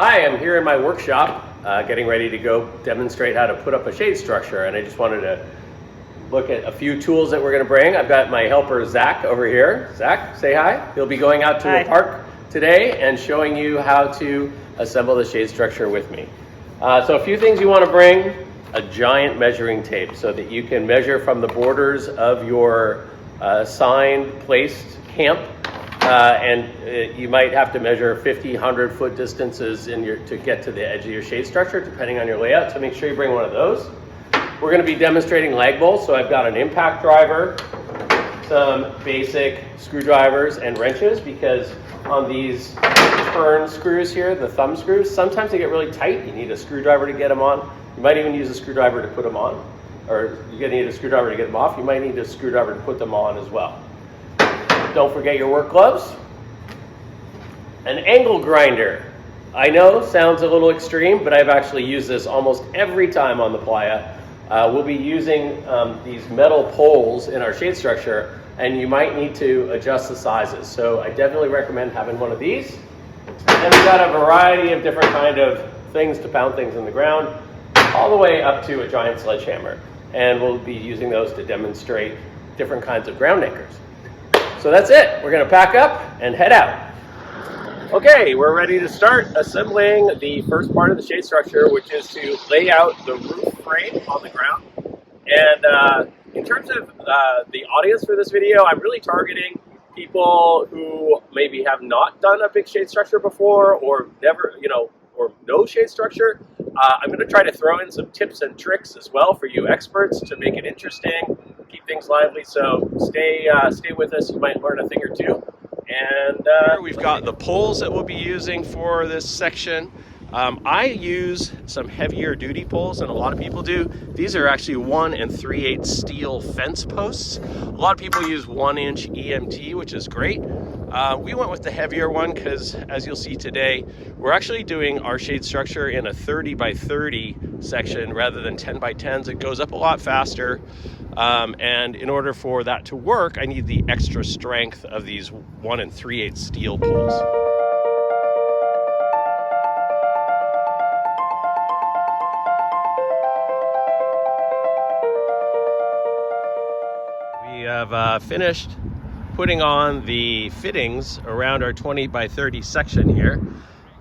Hi, I'm here in my workshop getting ready to go demonstrate how to put up a shade structure, and I just wanted to look at a few tools that we're going to bring. I've got my helper Zach over here. Zach, say hi. He'll be going out to a park today and showing you how to assemble the shade structure with me. So a few things you want to bring: a giant measuring tape so that you can measure from the borders of your sign placed camp. You might have to measure 50, 100 foot distances to get to the edge of your shade structure, depending on your layout. So make sure you bring one of those. We're going to be demonstrating lag bolts. So I've got an impact driver, some basic screwdrivers and wrenches, because on these turn screws here, the thumb screws, sometimes they get really tight. You need a screwdriver to get them on. You might even use a screwdriver to put them on, or you're going to need a screwdriver to get them off. You might need a screwdriver to put them on as well. Don't forget your work gloves. An angle grinder. I know, sounds a little extreme, but I've actually used this almost every time on the playa. We'll be using these metal poles in our shade structure, and you might need to adjust the sizes. So I definitely recommend having one of these. And we've got a variety of different kind of things to pound things in the ground, all the way up to a giant sledgehammer. And we'll be using those to demonstrate different kinds of ground anchors. So that's it. We're going to pack up and head out. Okay, we're ready to start assembling the first part of the shade structure, which is to lay out the roof frame on the ground. And in terms of the audience for this video, I'm really targeting people who maybe have not done a big shade structure before, or never, or no shade structure. I'm going to try to throw in some tips and tricks as well for you experts to make it interesting, keep things lively. So stay with us. You might learn a thing or two. And here we've got the poles that we'll be using for this section. I use some heavier duty poles than a lot of people do. These are actually 1 3/8 steel fence posts. A lot of people use 1-inch EMT, which is great. We went with the heavier one because, as you'll see today, we're actually doing our shade structure in a 30 by 30 section rather than 10 by 10s. It goes up a lot faster. And in order for that to work, I need the extra strength of these 1 3/8 steel poles. We have finished putting on the fittings around our 20 by 30 section here.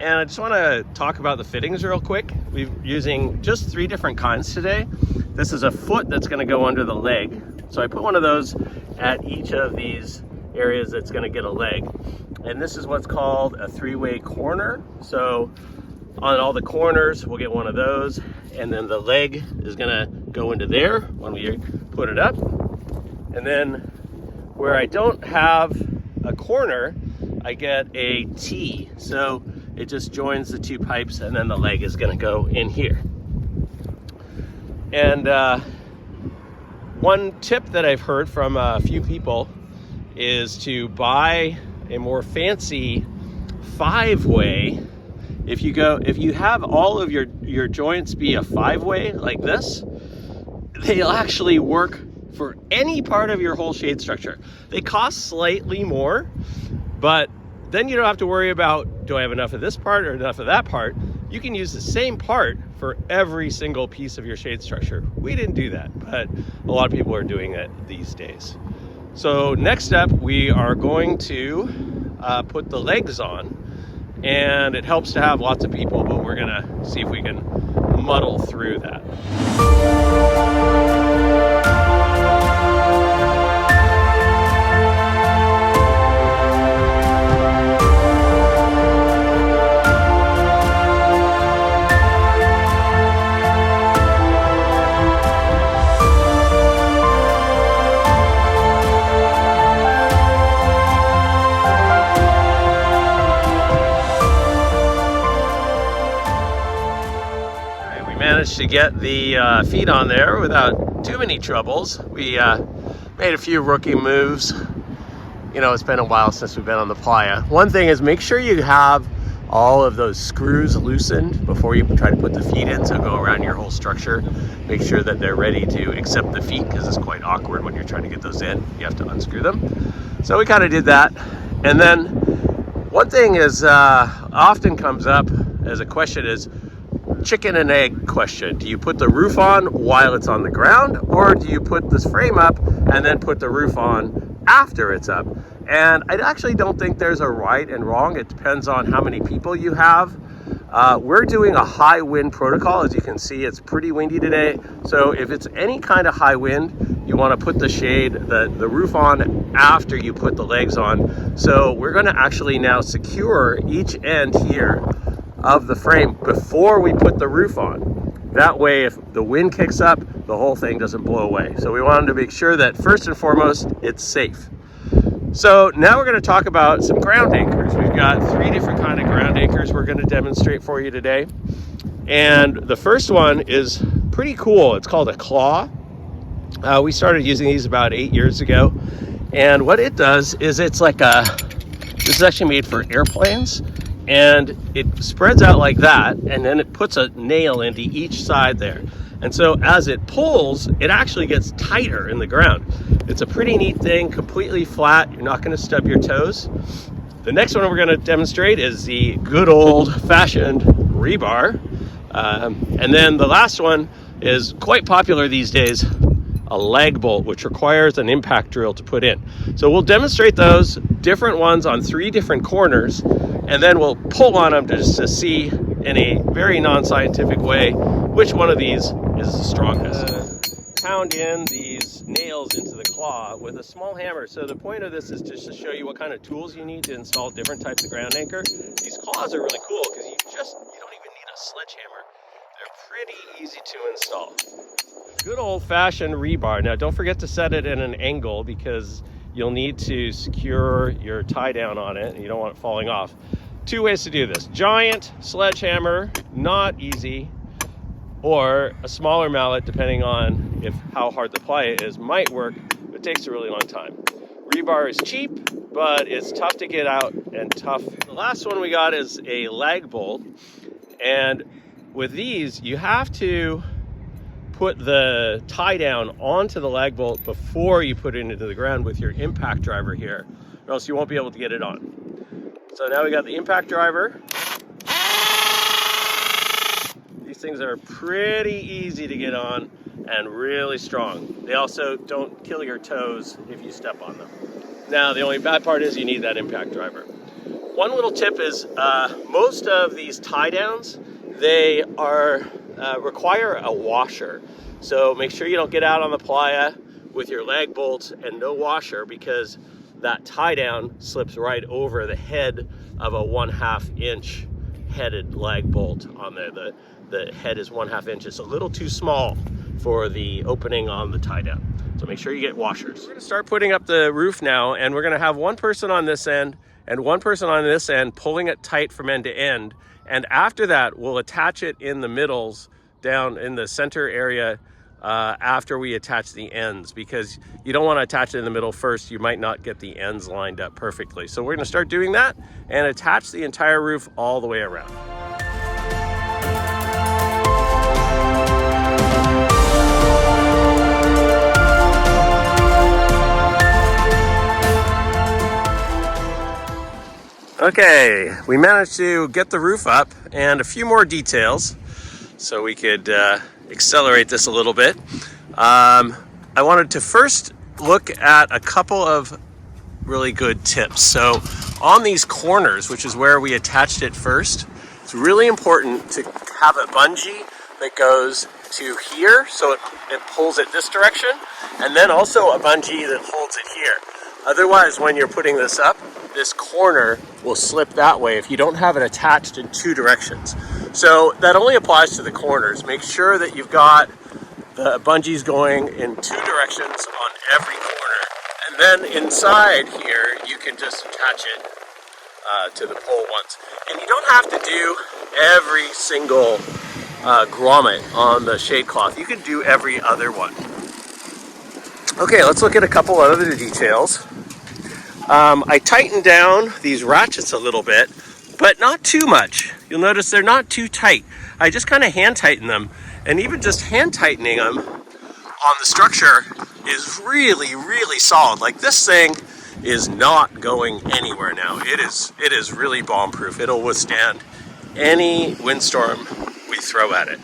And I just want to talk about the fittings real quick. We're using just 3 different kinds today. This is a foot that's going to go under the leg. So I put one of those at each of these areas that's going to get a leg. And this is what's called a 3-way corner. So on all the corners, we'll get one of those. And then the leg is going to go into there when we put it up. And then where I don't have a corner, I get a T. So it just joins the 2 pipes, and then the leg is going to go in here. And one tip that I've heard from a few people is to buy a more fancy 5-way. If you have all of your joints be a 5-way like this, they'll actually work for any part of your whole shade structure. They cost slightly more, but then you don't have to worry about, do I have enough of this part or enough of that part? You can use the same part for every single piece of your shade structure. We didn't do that, but a lot of people are doing it these days. So next up, we are going to put the legs on, and it helps to have lots of people, but we're gonna see if we can muddle through that. Managed to get the feet on there without too many troubles. We made a few rookie moves. It's been a while since we've been on the playa. One thing is, make sure you have all of those screws loosened before you try to put the feet in. So go around your whole structure, make sure that they're ready to accept the feet, because it's quite awkward when you're trying to get those in. You have to unscrew them. So we kind of did that. And then one thing is often comes up as a question is chicken and egg question. Do you put the roof on while it's on the ground, or do you put this frame up and then put the roof on after it's up? And I actually don't think there's a right and wrong. It depends on how many people you have. We're doing a high wind protocol. As you can see, it's pretty windy today. So if it's any kind of high wind, you want to put the shade, the roof on after you put the legs on. So we're going to actually now secure each end here of the frame before we put the roof on. That way, if the wind kicks up, the whole thing doesn't blow away. So we wanted to make sure that first and foremost, it's safe. So now we're going to talk about some ground anchors. We've got 3 different kind of ground anchors we're going to demonstrate for you today. And the first one is pretty cool. It's called a claw. We started using these about 8 years ago. And what it does is it's like this is actually made for airplanes. And it spreads out like that, and then it puts a nail into each side there. And so as it pulls, it actually gets tighter in the ground. It's a pretty neat thing, completely flat. You're not going to stub your toes. The next one we're going to demonstrate is the good old-fashioned rebar. And then the last one is quite popular these days, a lag bolt, which requires an impact drill to put in. So we'll demonstrate those different ones on 3 different corners, and then we'll pull on them just to see in a very non-scientific way which one of these is the strongest. Pound in these nails into the claw with a small hammer. So the point of this is just to show you what kind of tools you need to install different types of ground anchor. These claws are really cool because you don't even need a sledgehammer. They're pretty easy to install. Good old-fashioned rebar. Now don't forget to set it in an angle because you'll need to secure your tie down on it and you don't want it falling off. 2 ways to do this: giant sledgehammer, not easy, or a smaller mallet, depending on how hard the ply is, might work, but it takes a really long time. Rebar is cheap, but it's tough to get out and tough. The last one we got is a lag bolt, and with these you have to put the tie down onto the lag bolt before you put it into the ground with your impact driver here, or else you won't be able to get it on. So now we got the impact driver. These things are pretty easy to get on and really strong. They also don't kill your toes if you step on them. Now the only bad part is you need that impact driver. One little tip is most of these tie downs, they require a washer. So make sure you don't get out on the playa with your lag bolts and no washer, because that tie down slips right over the head of a 1/2 inch headed lag bolt on there. The head is 1/2 inches, a little too small for the opening on the tie down. So make sure you get washers. We're gonna start putting up the roof now, and we're gonna have one person on this end and one person on this end pulling it tight from end to end. And after that, we'll attach it in the middles down in the center area after we attach the ends, because you don't want to attach it in the middle first. You might not get the ends lined up perfectly. So we're going to start doing that and attach the entire roof all the way around. Okay, we managed to get the roof up and a few more details so we could accelerate this a little bit. I wanted to first look at a couple of really good tips. So on these corners, which is where we attached it first, it's really important to have a bungee that goes to here, so it pulls it this direction, and then also a bungee that holds it here. Otherwise, when you're putting this up, this corner will slip that way if you don't have it attached in 2 directions. So that only applies to the corners. Make sure that you've got the bungees going in 2 directions on every corner. And then inside here, you can just attach it to the pole once. And you don't have to do every single grommet on the shade cloth. You can do every other one. Okay, let's look at a couple other details. I tightened down these ratchets a little bit, but not too much. You'll notice they're not too tight. I just kind of hand tighten them, and even just hand tightening them on the structure is really, really solid. Like, this thing is not going anywhere now. It is really bomb proof. It'll withstand any windstorm we throw at it.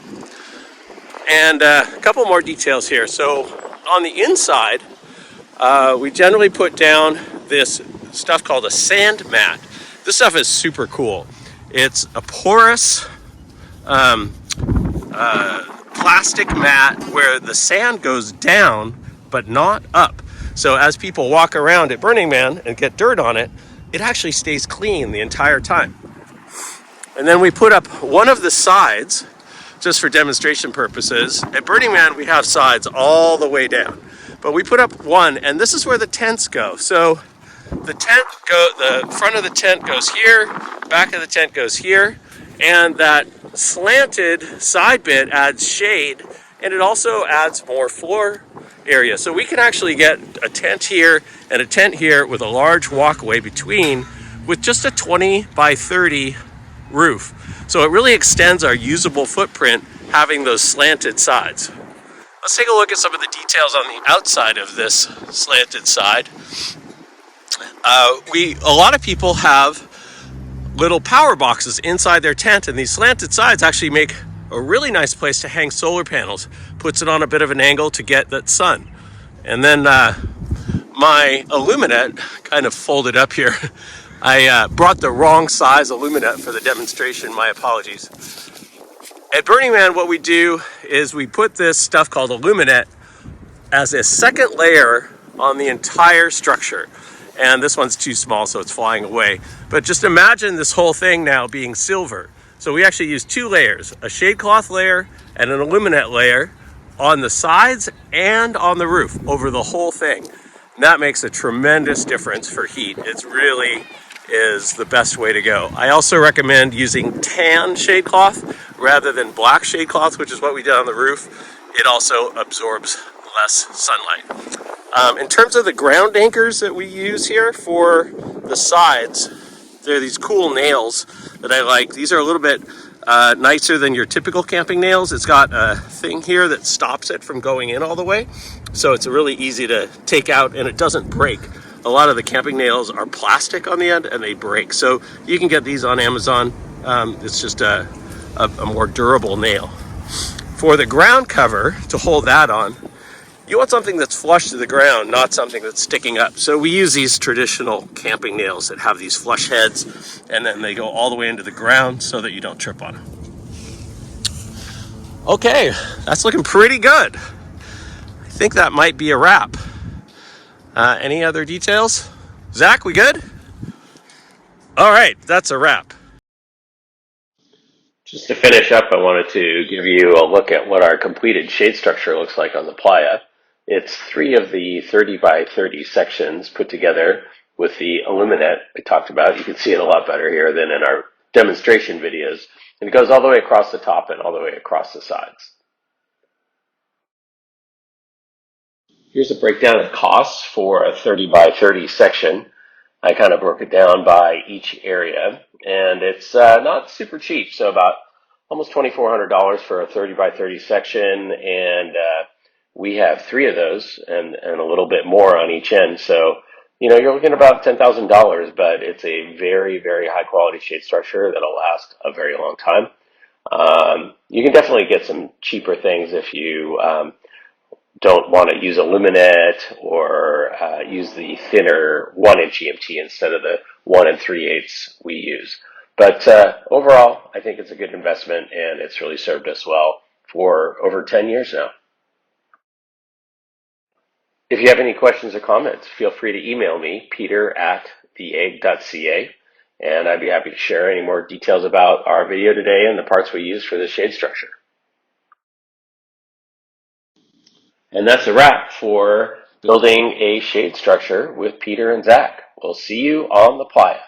And a couple more details here. So on the inside, we generally put down this stuff called a sand mat. This stuff is super cool. It's a porous plastic mat where the sand goes down but not up. So as people walk around at Burning Man and get dirt on it, it actually stays clean the entire time. And then we put up one of the sides just for demonstration purposes. At Burning Man, we have sides all the way down, but we put up one, and this is where the tents go. So the front of the tent goes here, back of the tent goes here, and that slanted side bit adds shade, and it also adds more floor area. So we can actually get a tent here and a tent here with a large walkway between, with just a 20 by 30 roof. So it really extends our usable footprint having those slanted sides. Let's take a look at some of the details on the outside of this slanted side. A lot of people have little power boxes inside their tent, and these slanted sides actually make a really nice place to hang solar panels. Puts it on a bit of an angle to get that sun. And then my Illuminette kind of folded up here. I brought the wrong size Illuminette for the demonstration, my apologies. At Burning Man, what we do is we put this stuff called Illuminette as a second layer on the entire structure. And this one's too small, so it's flying away. But just imagine this whole thing now being silver. So we actually use two layers, a shade cloth layer and an Illuminette layer on the sides and on the roof over the whole thing. And that makes a tremendous difference for heat. It really is the best way to go. I also recommend using tan shade cloth rather than black shade cloth, which is what we did on the roof. It also absorbs less sunlight. In terms of the ground anchors that we use here for the sides, there are these cool nails that I like. These are a little bit nicer than your typical camping nails. It's got a thing here that stops it from going in all the way. So it's really easy to take out and it doesn't break. A lot of the camping nails are plastic on the end and they break. So you can get these on Amazon. It's just a more durable nail. For the ground cover, to hold that on, you want something that's flush to the ground, not something that's sticking up. So we use these traditional camping nails that have these flush heads, and then they go all the way into the ground so that you don't trip on them. Okay, that's looking pretty good. I think that might be a wrap. Any other details? Zach, we good? All right, that's a wrap. Just to finish up, I wanted to give you a look at what our completed shade structure looks like on the playa. It's 3 of the 30 by 30 sections put together with the Illuminette I talked about. You can see it a lot better here than in our demonstration videos. And it goes all the way across the top and all the way across the sides. Here's a breakdown of costs for a 30 by 30 section. I kind of broke it down by each area, and it's not super cheap. So about almost $2,400 for a 30 by 30 section, and we have 3 of those and a little bit more on each end. So, you know, you're looking at about $10,000, but it's a very, very high quality shade structure that'll last a very long time. You can definitely get some cheaper things if you don't want to use a Illuminette or use the thinner 1-inch EMT instead of the 1 3/8 we use. But overall, I think it's a good investment, and it's really served us well for over 10 years now. If you have any questions or comments, feel free to email me, peter@theegg.ca, and I'd be happy to share any more details about our video today and the parts we use for the shade structure. And that's a wrap for building a shade structure with Peter and Zach. We'll see you on the playa.